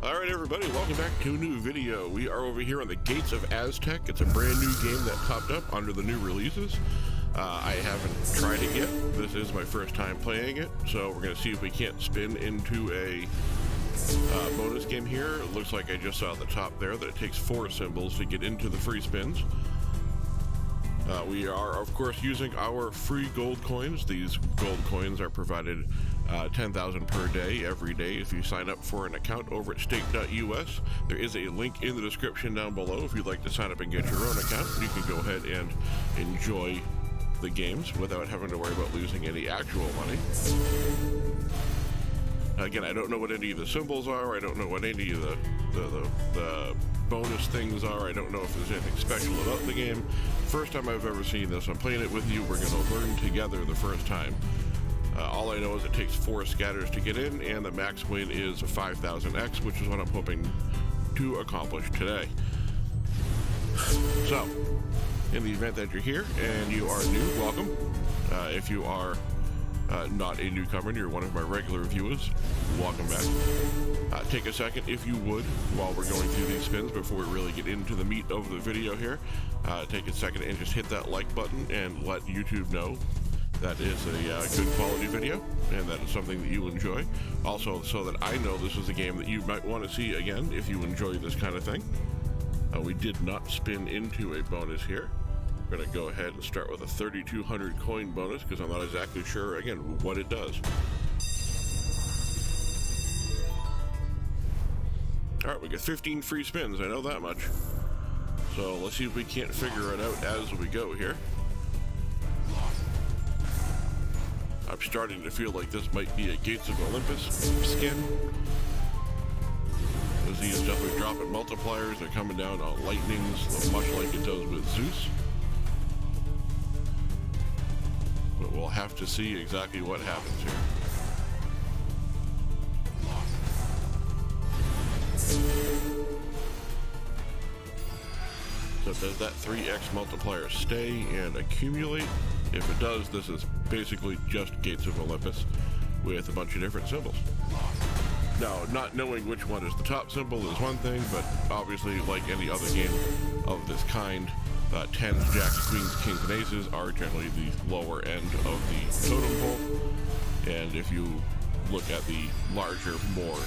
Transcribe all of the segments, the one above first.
Alright everybody, welcome back to a new video. We are over here on the Gates of Aztec. It's a brand new game that popped up under the new releases. I haven't tried it yet. This is my first time playing it, so we're going to see if we can't spin into a bonus game here. It looks like I just saw at the top there that it takes 4 symbols to get into the free spins. We are, of course, using our free gold coins. These gold coins are provided 10,000 per day, every day, if you sign up for an account over at stake.us. There is a link in the description down below if you'd like to sign up and get your own account. You can go ahead and enjoy the games without having to worry about losing any actual money. Again, I don't know what any of the symbols are. I don't know what any of the bonus things are. I don't know if there's anything special about the game. First time I've ever seen this. I'm playing it with you. We're going to learn together the first time. All I know is it takes 4 scatters to get in, and the max win is 5,000x, which is what I'm hoping to accomplish today. So, in the event that you're here and you are new, welcome. If you are not a newcomer and you're one of my regular viewers, welcome back. Take a second, if you would, while we're going through these spins before we really get into the meat of the video here. Take a second and just hit that like button and let YouTube know that is a good quality video and that is something that you enjoy. Also, so that I know this is a game that you might want to see again if you enjoy this kind of thing. We did not spin into a bonus here. We're going to go ahead and start with a 3,200 coin bonus because I'm not exactly sure, again, what it does. Alright, we got 15 free spins, I know that much. So let's see if we can't figure it out as we go here. I'm starting to feel like this might be a Gates of Olympus skin. Because these definitely dropping multipliers. They're coming down on lightnings, much like it does with Zeus. But we'll have to see exactly what happens here. So does that 3x multiplier stay and accumulate? If it does, this is basically just Gates of Olympus with a bunch of different symbols. Now, not knowing which one is the top symbol is one thing, but obviously, like any other game of this kind, 10s, jacks, queens, kings, and aces are generally the lower end of the totem pole. And if you look at the larger, more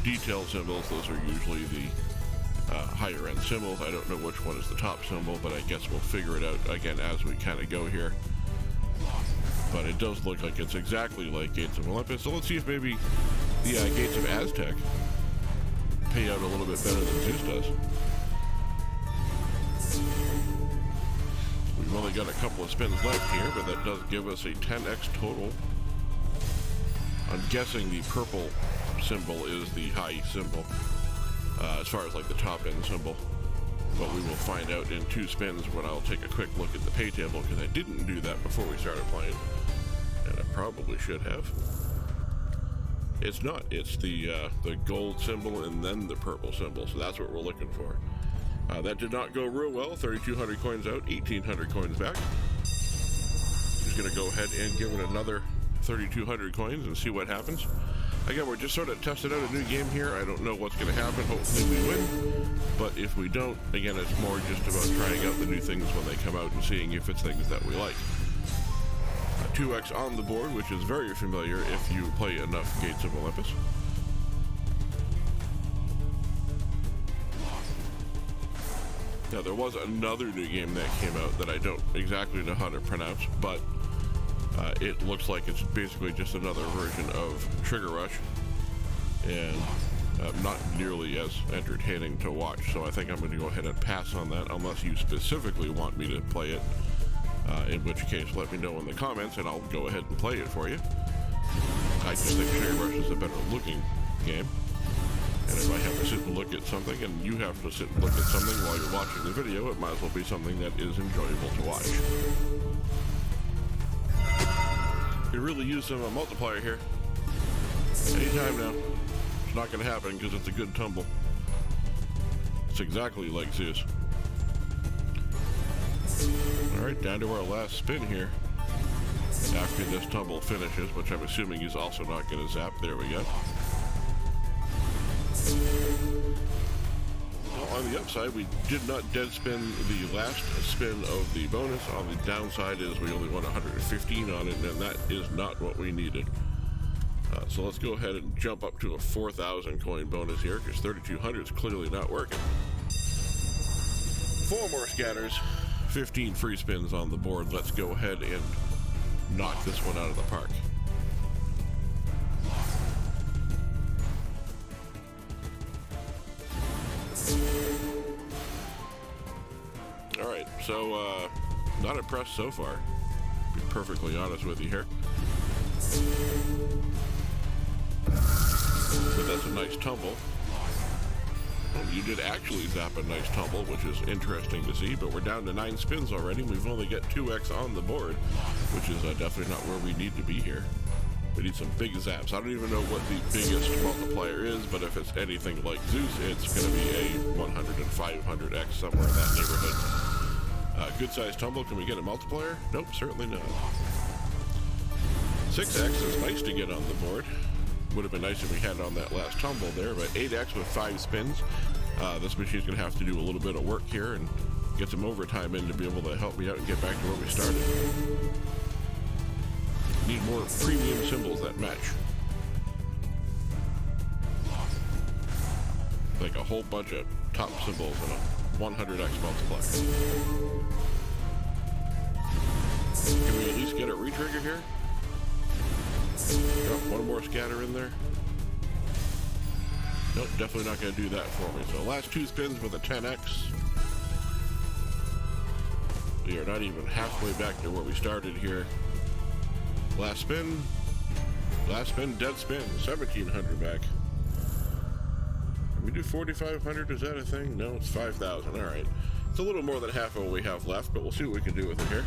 detailed symbols, those are usually the higher end symbols. I don't know which one is the top symbol, but I guess we'll figure it out again as we kind of go here. But it does look like it's exactly like Gates of Olympus. So let's see if maybe the Gates of Aztec pay out a little bit better than Zeus does. We've only got a couple of spins left here, but that does give us a 10x total. I'm guessing the purple symbol is the high symbol, as far as like the top end symbol. But we will find out in 2 spins when I'll take a quick look at the pay table, because I didn't do that before we started playing. And I probably should have. It's not. It's the gold symbol and then the purple symbol. So that's what we're looking for. That did not go real well. 3,200 coins out, 1,800 coins back. Just going to go ahead and give it another 3,200 coins and see what happens. Again, we're just sort of testing out a new game here. I don't know what's going to happen. Hopefully we win. But if we don't, again, it's more just about trying out the new things when they come out and seeing if it's things that we like. 2x on the board, which is very familiar if you play enough Gates of Olympus. Now, there was another new game that came out that I don't exactly know how to pronounce, but it looks like it's basically just another version of Trigger Rush, and not nearly as entertaining to watch, so I think I'm going to go ahead and pass on that unless you specifically want me to play it, in which case let me know in the comments and I'll go ahead and play it for you. I just think Trigger Rush is a better looking game, and if I have to sit and look at something and you have to sit and look at something while you're watching the video, it might as well be something that is enjoyable to watch. You really use some multiplier here. Anytime now. It's not going to happen because it's a good tumble. It's exactly like Zeus. Alright, down to our last spin here. After this tumble finishes, which I'm assuming he's also not going to zap. There we go. the upside, we did not dead spin the last spin of the bonus. On the downside is we only won 115 on it, and that is not what we needed. So let's go ahead and jump up to a 4,000 coin bonus here, because 3,200 is clearly not working. 4 more scatters, 15 free spins on the board. Let's go ahead and knock this one out of the park. Alright, so not impressed so far, to be perfectly honest with you here. But that's a nice tumble. Well, you did actually zap a nice tumble, which is interesting to see, but we're down to 9 spins already. We've only got 2x on the board, which is definitely not where we need to be here. We need some big zaps. I don't even know what the biggest multiplier is, but if it's anything like Zeus, it's going to be a 100 and 500x, somewhere in that neighborhood. Good sized tumble. Can we get a multiplier? Nope, certainly not. 6x is nice to get on the board. Would have been nice if we had it on that last tumble there, but 8x with 5 spins. This machine's going to have to do a little bit of work here and get some overtime in to be able to help me out and get back to where we started. Need more premium symbols that match. Like a whole bunch of top symbols and a 100x multiplier. Can we at least get a retrigger here? Got one more scatter in there. Nope, definitely not going to do that for me. So last 2 spins with a 10x. We are not even halfway back to where we started here. Last spin, dead spin, 1,700 back. Can we do 4,500? Is that a thing? No, it's 5,000. All right. It's a little more than half of what we have left, but we'll see what we can do with it here.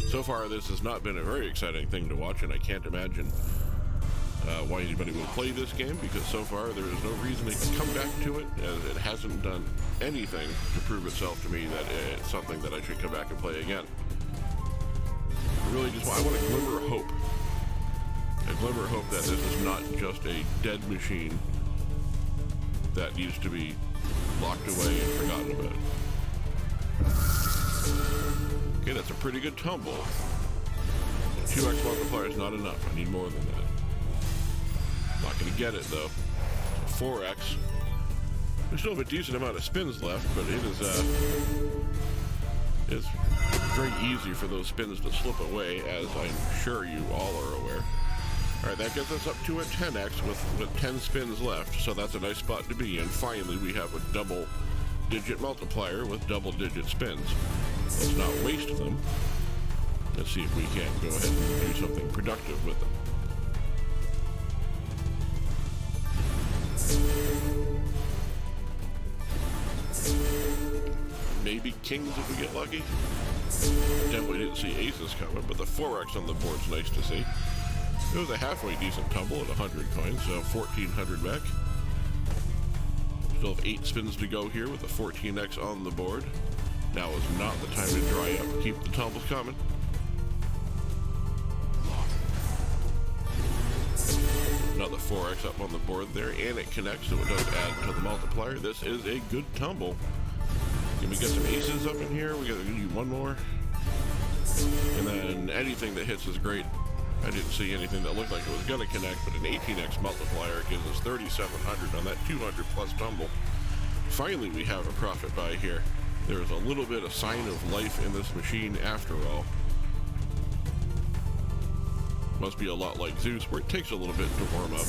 So far, this has not been a very exciting thing to watch, and I can't imagine why anybody would play this game, because so far there is no reason to come back to it, as it hasn't done anything to prove itself to me that it's something that I should come back and play again. Really just, I want a glimmer of hope. A glimmer of hope that this is not just a dead machine that needs to be locked away and forgotten about. Okay, that's a pretty good tumble. 2x multiplier is not enough. I need more than that. Not going to get it, though. 4x. We still have a decent amount of spins left, but it is it's very easy for those spins to slip away, as I'm sure you all are aware. Alright, that gets us up to a 10x with 10 spins left, so that's a nice spot to be in. Finally, we have a double-digit multiplier with double-digit spins. Let's not waste them. Let's see if we can go ahead and do something productive with them. Maybe kings if we get lucky. Definitely didn't see aces coming, but the 4x on the board's nice to see. It was a halfway decent tumble at 100 coins, so 1,400 back. Still have 8 spins to go here with the 14x on the board. Now is not the time to dry up. Keep the tumbles coming. Another 4x up on the board there, and it connects, so it does add to the multiplier. This is a good tumble. Can we get some aces up in here? We gotta do one more. And then anything that hits is great. I didn't see anything that looked like it was gonna connect, but an 18x multiplier gives us 3,700 on that 200 plus tumble. Finally, we have a profit buy here. There's a little bit of sign of life in this machine after all. Must be a lot like Zeus, where it takes a little bit to warm up.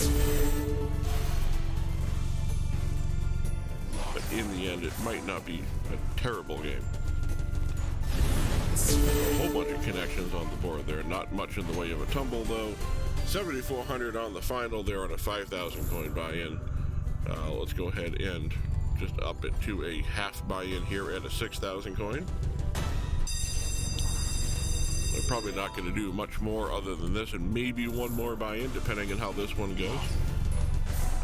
But in the end, it might not be a terrible game. A whole bunch of connections on the board there. Not much in the way of a tumble, though. 7,400 on the final there on a 5,000 coin buy-in. Let's go ahead and just up it to a half buy-in here at a 6,000 coin. I'm probably not going to do much more other than this, and maybe one more buy-in, depending on how this one goes.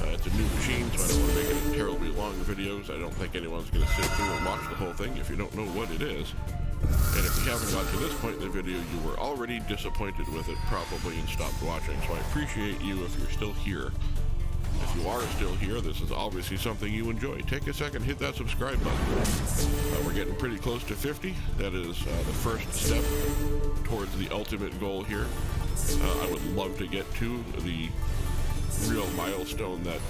It's a new machine, so I don't want to make it a terribly long videos. I don't think anyone's going to sit through and watch the whole thing if you don't know what it is. And if you haven't got to this point in the video, you were already disappointed with it probably and stopped watching. So I appreciate you if you're still here. If you you are still here, this is obviously something you enjoy. Take a second, hit that subscribe button. We're getting pretty close to 50. That is the first step towards the ultimate goal here. I would love to get to the real milestone that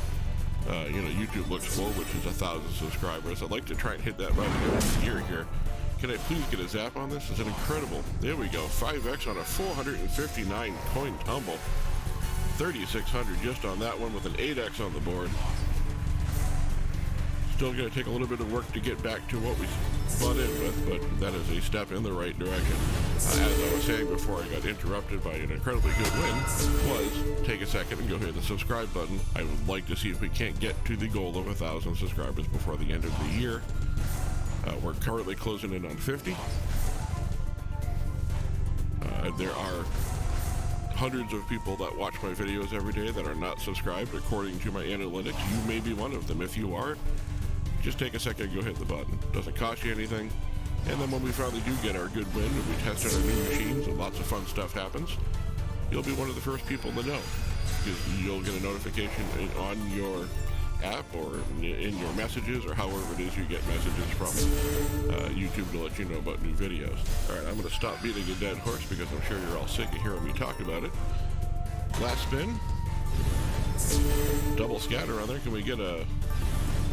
YouTube looks for, which is 1,000 subscribers. I'd like to try and hit that by the end of the year here. Can I please get a zap on this? Is it incredible? There we go. 5x on a 459 coin tumble. 3,600 just on that one with an 8x on the board. Still going to take a little bit of work to get back to what we bought in with, but that is a step in the right direction. As I was saying before I got interrupted by an incredibly good win, was take a second and go hit the subscribe button. I would like to see if we can't get to the goal of 1,000 subscribers before the end of the year. We're currently closing in on 50. There are hundreds of people that watch my videos every day that are not subscribed according to my analytics. You may be one of them. If you are, just take a second and go hit the button. Doesn't cost you anything. And then when we finally do get our good win and we test out our new machines and lots of fun stuff happens, you'll be one of the first people to know, because you'll get a notification on your app or in your messages or however it is you get messages from YouTube to let you know about new videos. Alright, I'm going to stop beating a dead horse because I'm sure you're all sick of hearing me talk about it. Last spin. Double scatter on there. Can we get a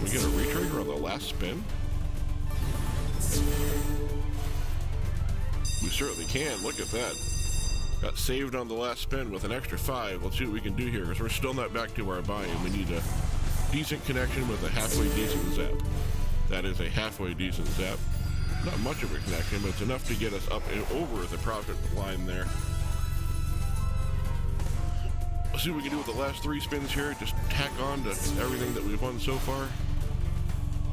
retrigger on the last spin? We certainly can. Look at that. Got saved on the last spin with an extra 5. Let's see what we can do here, because we're still not back to our buy-in. We need a decent connection with a halfway decent zap. That is a halfway decent zap. Not much of a connection, but it's enough to get us up and over the profit line there. Let's see what we can do with the last 3 spins here. Just tack on to everything that we've won so far.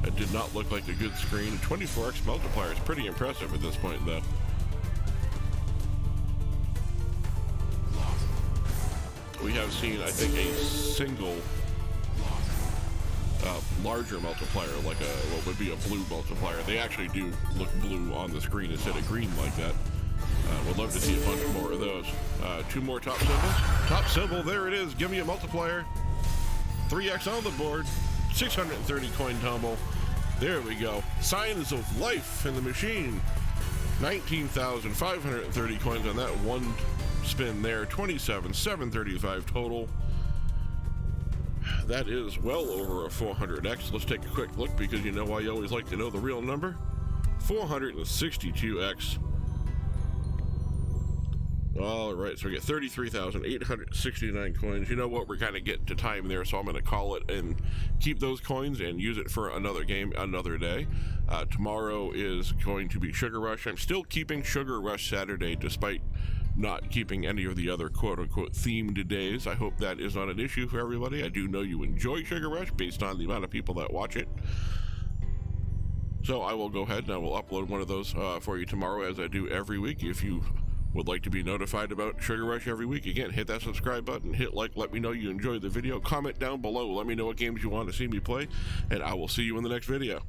It did not look like a good screen. 24x multiplier is pretty impressive at this point, though. We have seen, I think, a single larger multiplier, like what would be a blue multiplier. They actually do look blue on the screen instead of green like that. Would love to see a bunch more of those. 2 more top symbols. Top symbol, there it is. Give me a multiplier. 3x on the board. 630 coin tumble. There we go. Signs of life in the machine. 19,530 coins on that one spin there. 27,735 total. That is well over a 400x. Let's take a quick look, because you know why you always like to know the real number. 462x. All right, so we get 33,869 coins. You know what? We're kind of getting to time there, so I'm going to call it and keep those coins and use it for another game, another day. Tomorrow is going to be Sugar Rush. I'm still keeping Sugar Rush Saturday, despite not keeping any of the other quote-unquote themed days. I hope that is not an issue for everybody. I do know you enjoy Sugar Rush based on the amount of people that watch it. So I will go ahead and I will upload one of those for you tomorrow, as I do every week. If you would like to be notified about Sugar Rush every week, again, hit that subscribe button, hit like, let me know you enjoyed the video, comment down below, let me know what games you want to see me play, and I will see you in the next video.